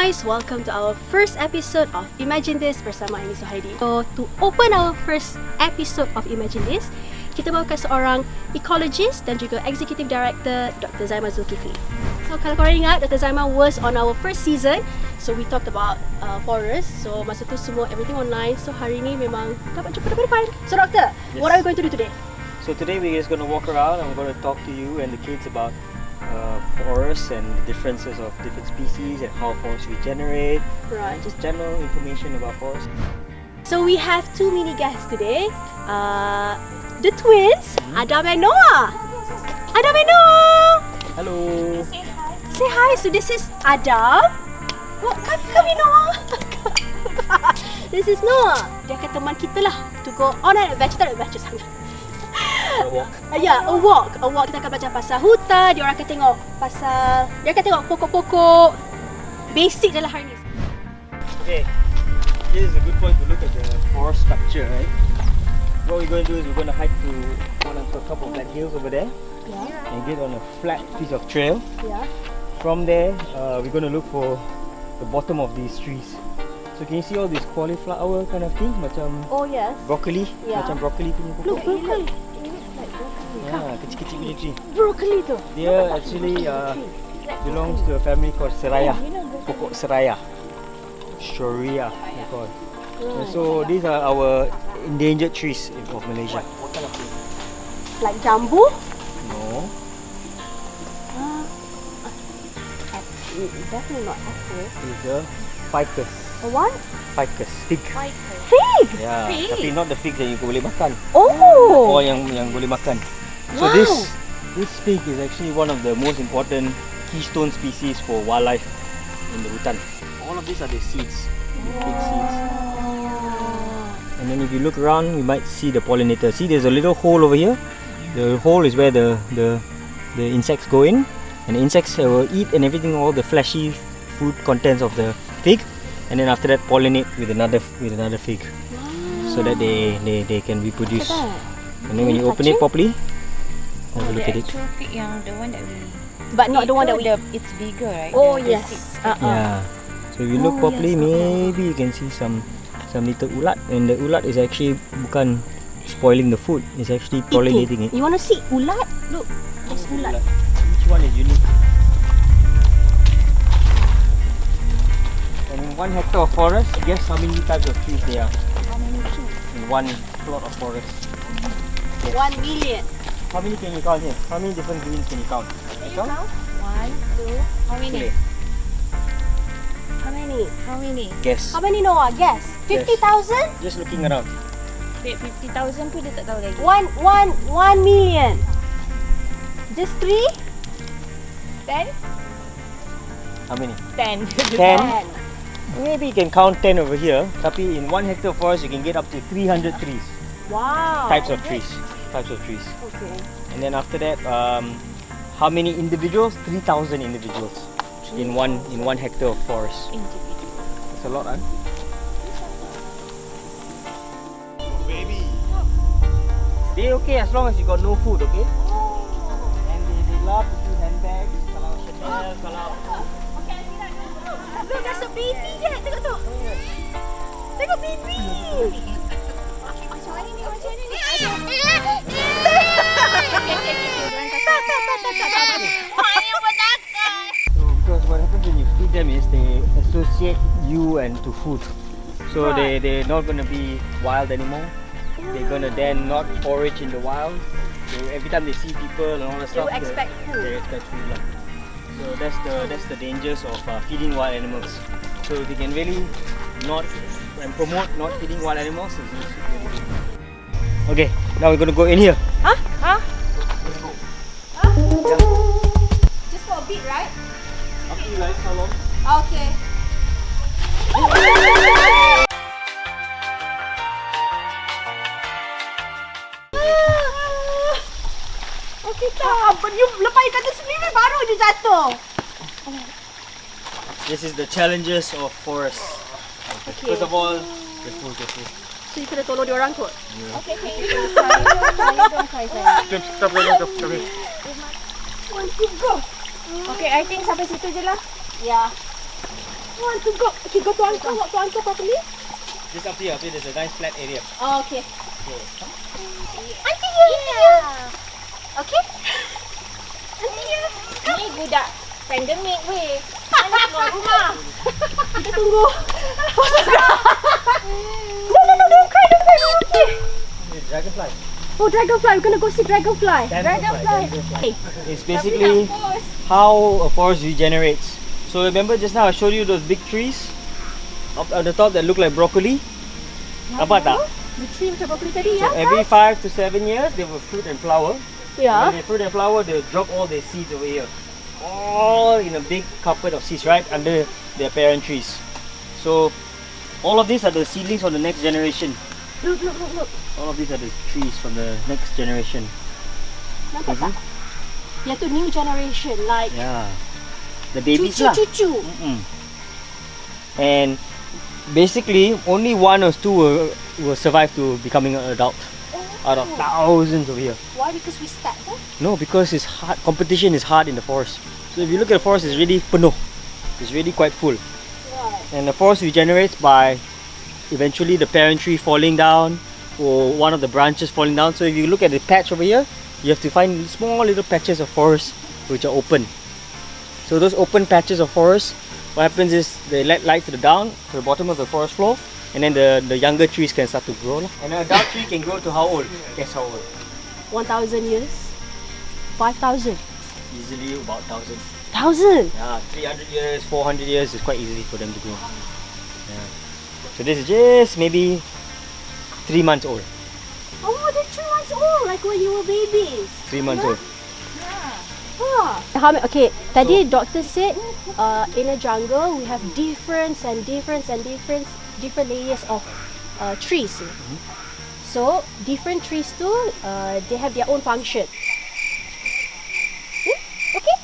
guys, welcome to our first episode of Imagine This bersama Aini Suhaidi. So to open our first episode of Imagine This, kita bawakan seorang ecologist dan juga executive director Dr. Dzaeman Dzulkifli. So kalau korang ingat, Dr. Dzaeman was on our first season. So we talked about forest. So masa tu semua everything online. So hari ni memang dapat jumpa depan. So Doctor, what are we going to do today? So today we're just going to walk around and we're going to talk to you and the kids about forests and the differences of different species and how forests regenerate. Right. Just general information about forests. So we have two mini guests today. The twins, Adam and Noah. Adam and Noah. Hello. Say hi. So this is Adam. What? Come in, Noah. This is Noah. Dia akan teman kita lah to go on an adventure. Tak adventure sangat. A walk. A walk. Kita akan belajar pasal hutan. Dia orang akan tengok pasal, dia akan tengok pokok-pokok. Basic je lah hari ni. Okay, here is a good point to look at the forest structure, right? What we're going to do is we're going to hike to a couple of black hills over there. Yeah. And get on a flat piece of trail. Yeah. From there, we're going to look for the bottom of these trees. So can you see all this cauliflower kind of thing? Macam Oh yes. broccoli? Yeah. Macam broccoli punya pokok? Look, broccoli. Ya, kecil-kecil punya tree. Broccoli tu. Dia actually belongs to a family called seraya. Pokok seraya. Shoria, they call it. And so these are our endangered trees of Malaysia. Like jambu? No. Definitely not apple. It's a ficus. A what? Ficus. Fig. Fig! Ya, Fig. tapi not the fig that you boleh makan. Oh! Or yang boleh makan. So Wow. this fig is actually one of the most important keystone species for wildlife in the hutan. All of these are the seeds. Big seeds. And then if you look around, you might see the pollinator. See, there's a little hole over here. The hole is where the insects go in, and the insects will eat and everything, all the fleshy food contents of the fig, and then after that pollinate with another fig, so that they can reproduce. And then when you open it properly, have a look at it. The actual fig yang the one that we But not the one that we... it's bigger, right? Oh The yes. seed. Yeah. So if you look properly, maybe you can see some little ulat, and the ulat is actually bukan spoiling the food. It's actually pollinating it. You want to see ulat? Look, there's ulat. Each one is unique. And in 1 hectare of forest, guess how many types of trees there are? How many trees? In 1 plot of forest. Yes. 1 million. How many can you count here? How many different greens can you count? Can you count? 1, 2, how many? Okay. How many? How many? Guess. How many Noah? Guess. 50,000? Just looking around. Wait, 50,000 pun dia tak tahu lagi. 1 million. Just 3? 10? How many? 10. 10? Maybe you can count 10 over here. Tapi in 1 hectare of forest, you can get up to 300 trees. Wow. Types of trees. Okay. And then after that, how many individuals? 3,000 individuals in one hectare of forest. That's a lot, huh? Baby. They okay as long as you got no food, okay? And they love to do handbags. Kalau Chanel, kalau... Look, there's a baby there. Tengok tu. Tengok baby. Macam mana ni? So because what happens when you feed them is they associate you and to food. So Right. they're not going to be wild anymore. They're going to then not forage in the wild. So every time they see people and all that stuff, will expect food. They expect food lah. So that's the dangers of feeding wild animals. So if you can really not and promote not feeding wild animals, it's really good. Okay, now we're going to go in here. Huh? Yeah. Just for a bit, right? After you guys, how long? Okay. Okay tak. You lepas you kata sendiri baru dia jatuh. This is the challenges of forest. Okay. First of all, careful. So you kena tolong dia orang kot. Okay. Don't cry. Stop. Want to go? Okay, I think sampai situ je lah. Yeah. want to go. Okay, go to uncle. Walk to uncle properly. Just up here, there's a nice flat area. Oh, okay. Okay. Auntie you. Yeah. Okay. Auntie you. Ni budak pandemik weh. Mana keluar rumah? Kita tunggu. No, don't cry. Okay. Dragonfly. Oh, dragonfly. We're gonna go see dragonfly. Hey. It's basically how a forest regenerates. So remember just now I showed you those big trees up at the top that look like broccoli? Nampak tak? The tree macam broccoli tadi So ya? every 5 to 7 years they will fruit and flower. Yeah. When they fruit and flower, they'll drop all their seeds over here. All in a big carpet of seeds right under their parent trees. So all of these are the seedlings for the next generation. Look. All of these are the trees from the next generation. Nampak tak? Yang tu new generation, like Yeah. The babies lah. cucu. And basically only 1 or 2 will survive to becoming an adult out of thousands over here. Why? Because we start, huh? No, because it's hard. Competition is hard in the forest. So if you look at the forest, it's really penuh. It's really quite full. Right. And the forest regenerates by eventually the parent tree falling down or one of the branches falling down. So if you look at the patch over here, you have to find small little patches of forest which are open. So those open patches of forest, what happens is they let light to the bottom of the forest floor, and then the younger trees can start to grow. And an adult tree can grow to how old? Guess how old? 1,000 years? 5,000? Easily about 1,000. 1,000? Yeah, 300 years, 400 years is quite easy for them to grow. Yeah. So this is just maybe 3 months old. Oh, they're 3 months old, like when you were babies. 3 months old. Okay, tadi doctor said in a jungle we have different layers of trees. So different trees too, they have their own function. Okay.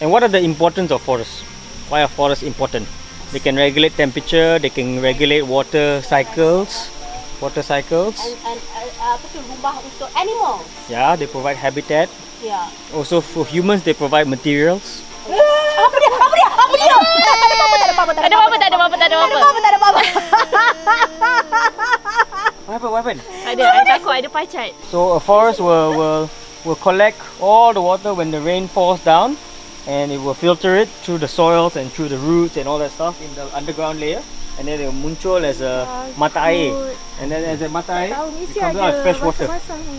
And what are the importance of forests? Why are forests important? They can regulate temperature, they can regulate water cycles. And apa tu, rumah untuk animals. Yeah, they provide habitat. Yeah. Also for humans, they provide materials. Apa dia? Tak ada apa-apa. Tak ada apa-apa. What happened? Ada, I takut ada pacat. So a forest will collect all the water when the rain falls down, and it will filter it through the soils and through the roots and all that stuff in the underground layer, and then it will muncul as a mata air, and then as a mata air, it comes out as fresh water.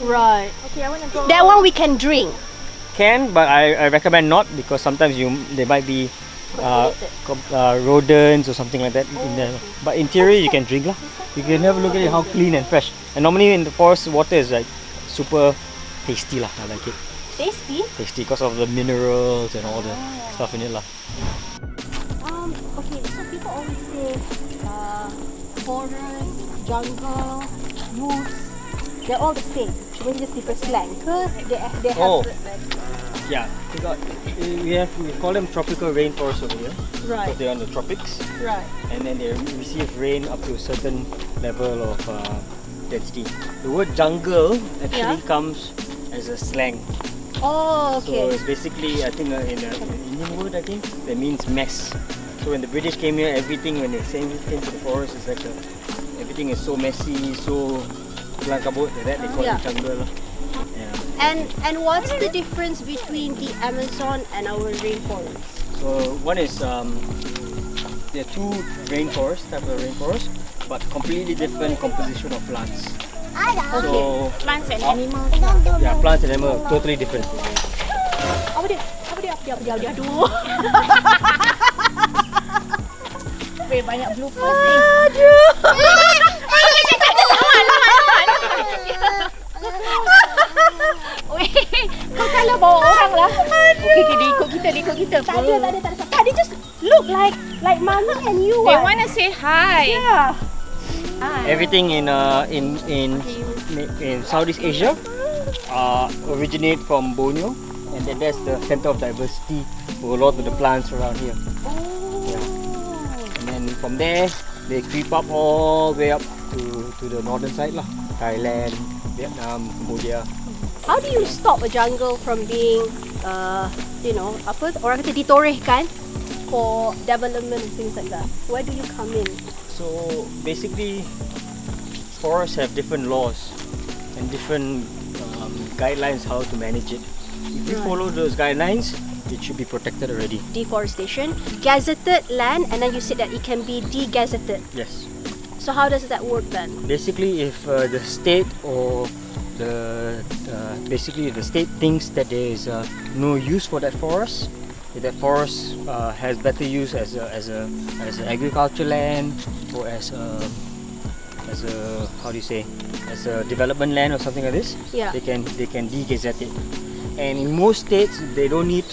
Right. Okay, I want to go. That one we can drink. Can, but I recommend not, because sometimes there might be rodents or something like that in there. But in theory, you can drink lah. You can have a look at it, how clean and fresh. And normally in the forest, water is like super tasty lah. I like it. Tasty because of the minerals and all the stuff in it lah. Okay, so people always say forest, jungle, woods, they're all the same. Maybe just different slang. They have Yeah, we call them tropical rainforests over here. right, Because they're on the tropics, right. and then they receive rain up to a certain level of density. The word jungle actually comes as a slang. Oh, So okay. it's basically, I think, an Indian word, I think, that means mess. So when the British came here, everything, when they came to the forest, it's like everything is so messy, so kelang kabut, like that they call it jungle. Yeah. And what's the difference between the Amazon and our rainforest? So one is there are 2 type of rainforests, but completely different composition of plants. So Plants and animals. yeah, plants and animals totally different. Apa dia? Aduh. Weh, banyak bloopers ni. Weh, kau salah bawa orang lah. Okay, dia ikut kita. Tak ada. They just look like mommy and you. They wanna say hi. Yeah. Everything in Southeast Asia originate from Borneo, and then that's the center of diversity for a lot of the plants around here. Yeah. And then from there they creep up all the way up to the northern side lah, Thailand, Vietnam, Cambodia. How do you stop a jungle from being, orang kata ditorehkan? for development and things like that? Where do you come in? So basically, forests have different laws and different guidelines how to manage it. If you Right. follow those guidelines, it should be protected already. Deforestation, gazetted land, and then you said that it can be de-gazetted. Yes. So how does that work then? Basically, if the state or the state thinks that there is no use for that forest, if that forest has better use as an agriculture land or as a as a development land or something like this, Yeah. they can de-gazette it. And in most states, they don't need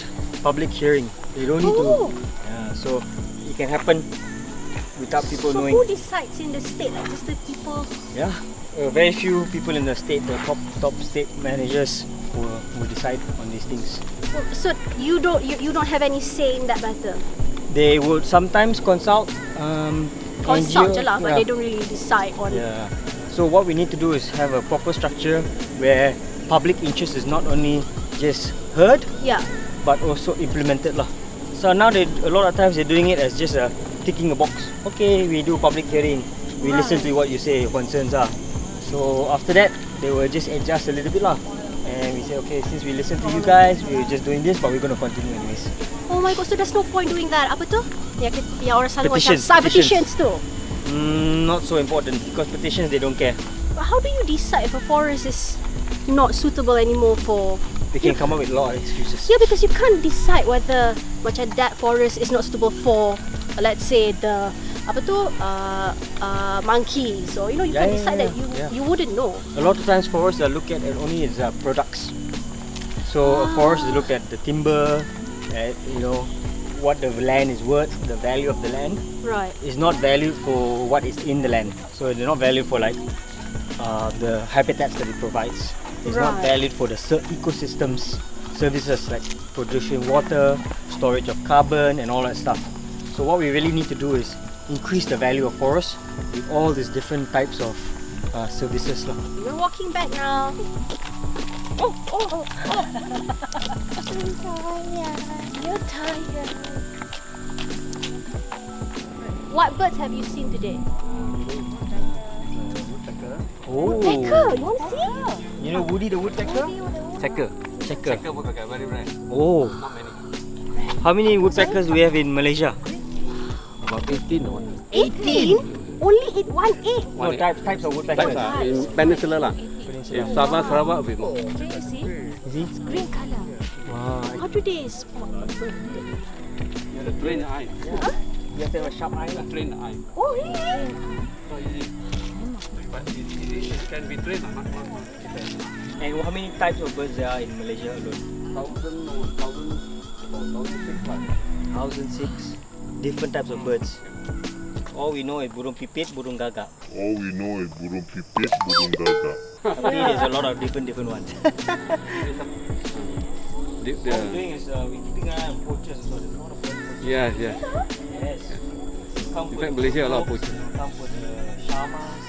public hearing. They don't need Oh. to. So it can happen without people So knowing. who decides in the state? Like just the people? Yeah, very few people in the state, the top state managers who decide on these things. So you don't have any say in that matter. They would sometimes consult. Consult NGO, je lah, but yeah. they don't really decide on. Yeah. So what we need to do is have a proper structure where public interest is not only just heard Yeah. but also implemented lah. So now a lot of times they're doing it as just ticking a box. Okay, we do public hearing. We listen to what you say, your concerns are. So after that, they will just adjust a little bit lah. And we say, okay, since we listen to you guys, we're just doing this, but we're going to continue anyways. Oh my god, so there's no point doing that. Apa tu? Yang orang selalu Petitions, macam petitions tu. Not so important because petitions, they don't care. But how do you decide if a forest is not suitable anymore for? They can come up with a lot of excuses. Yeah, because you can't decide whether macam that forest is not suitable for, let's say the apa tu monkeys, or you Yeah, can't decide that you wouldn't know. A lot of times forests are looked at only as products. So a forest is looked at the timber, at what the land is worth, the value of the land. Right. Is not valued for what is in the land. So they're not valued for like the habitats that it provides. It's not Right. valued for the ecosystems services like producing water, storage of carbon and all that stuff. So what we really need to do is increase the value of forests with all these different types of services lah. We're walking back now. Oh. You're tired. What birds have you seen today? Oh, Woodpecker, you want to see? you know Woody the woodpecker? Checker. Checker. Checker pun pakai very rare. Oh, Not many. how many woodpeckers do we have in Malaysia? About 18 or 18? Only eat one egg. No, types of woodpeckers. types lah. In Peninsula lah. In Sabah, Sarawak, a bit more. Can you see? Is he? Green color. Wow. How do they spot a bird? You have to train the eye. You have to have a sharp eye lah. Train the eye. Oh, really? Not easy. But it can be trained lah. And how many types of birds there are in Malaysia alone? 1,006 different types of birds. All we know is burung pipit, burung gagak. All we know is burung pipit, burung gagak. Tapi there's a lot of different ones. What we're doing is we're keeping an eye on poachers. So there's a lot of bird poachers. Yes. Yes. Come In for fact, the Malaysia a lot of peacocks, poachers. Come for the shamas.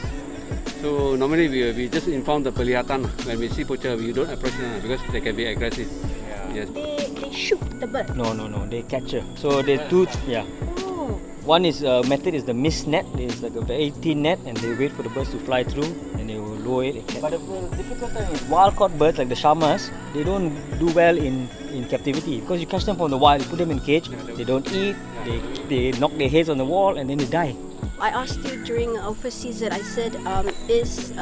So normally we just inform the pelihatan lah. When we see poacher, we don't approach them lah, because they can be aggressive. Yes. They shoot the bird. No, they catch her. So they do, yeah. Oh. One is method is the mist net. It's like a very thin net, and they wait for the birds to fly through, and they will lower it. But the difficult thing is wild caught birds like the shamas. They don't do well in captivity because you catch them from the wild. You put them in cage. They don't eat. They knock their heads on the wall, and then they die. I asked you during our first season, I said, is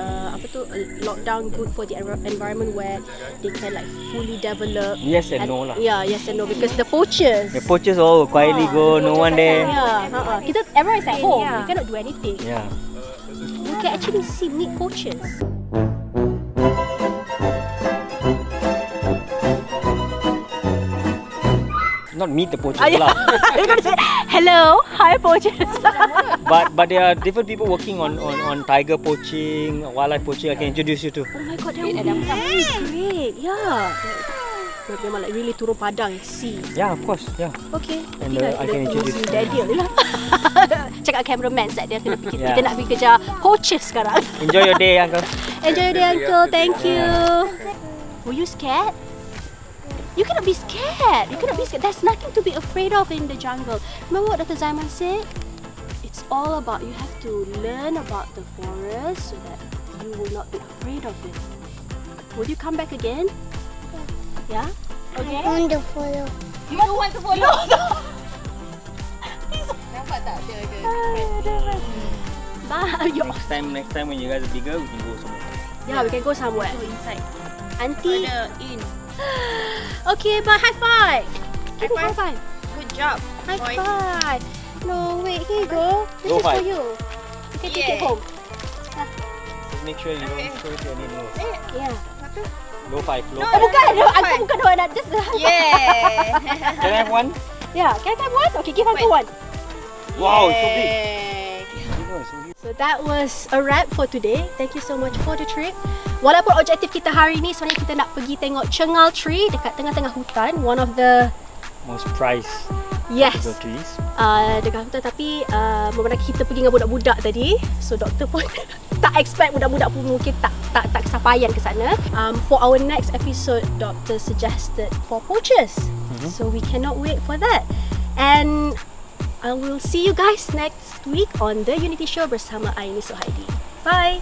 lockdown good for the environment where they can like fully develop? Yes and no lah. Yeah, yes and no, because the poachers. The poachers all quietly go. No one there. Yeah, everyone is at home. We cannot do anything. Yeah. We can actually meet poachers. Not meet the poachers lah. You're gonna say, hello, hi poachers. But there are different people working on tiger poaching, wildlife poaching. I can introduce you to. Oh my god, that would be great. Yeah. Memang like really turun padang, see. Yeah, of course. Yeah. Okay. And I can introduce you. Daddy lah. Cakap cameraman set dia kena fikir Yeah. kita nak pergi kejar poachers sekarang. Enjoy your day, uncle. Enjoy your day, uncle. Thank you. Were you scared? You cannot be scared. You cannot be scared. There's nothing to be afraid of in the jungle. Remember what Dr. Dzaeman said? It's all about you have to learn about the forest so that you will not be afraid of it. Would you come back again? Yeah? Okay. I want to follow. You don't want to follow? Nampak tak dia Bye. Next time when you guys are bigger, we can go somewhere. Yeah, we can go somewhere. Go inside. Auntie. Ada in. Okay, bye. High five. Give me High high five. Good job. High boy. five. No, wait. Here you go. This Low is for five. you. You can take it Yeah. home. Just make sure you don't show it to anyone else. Yeah. Low five. No. Oh, bukan. high Aku five. bukan orang nak just. Yeah. Can I have one? Yeah. Can I have one? Okay, give Uncle one. Wow, it's so big. Yeah. So that was a wrap for today. Thank you so much for the trip. Walaupun objektif kita hari ni sebenarnya kita nak pergi tengok cengal tree dekat tengah-tengah hutan, one of the Most prized yes trees. dekat hutan, tapi memandangkan kita pergi dengan budak-budak tadi, so doktor pun tak expect budak-budak pun mungkin tak kesampaian ke sana. For our next episode, doctor suggested for poachers, so we cannot wait for that. And I will see you guys next week on The Unity Show bersama Aini Suhaidi. Bye!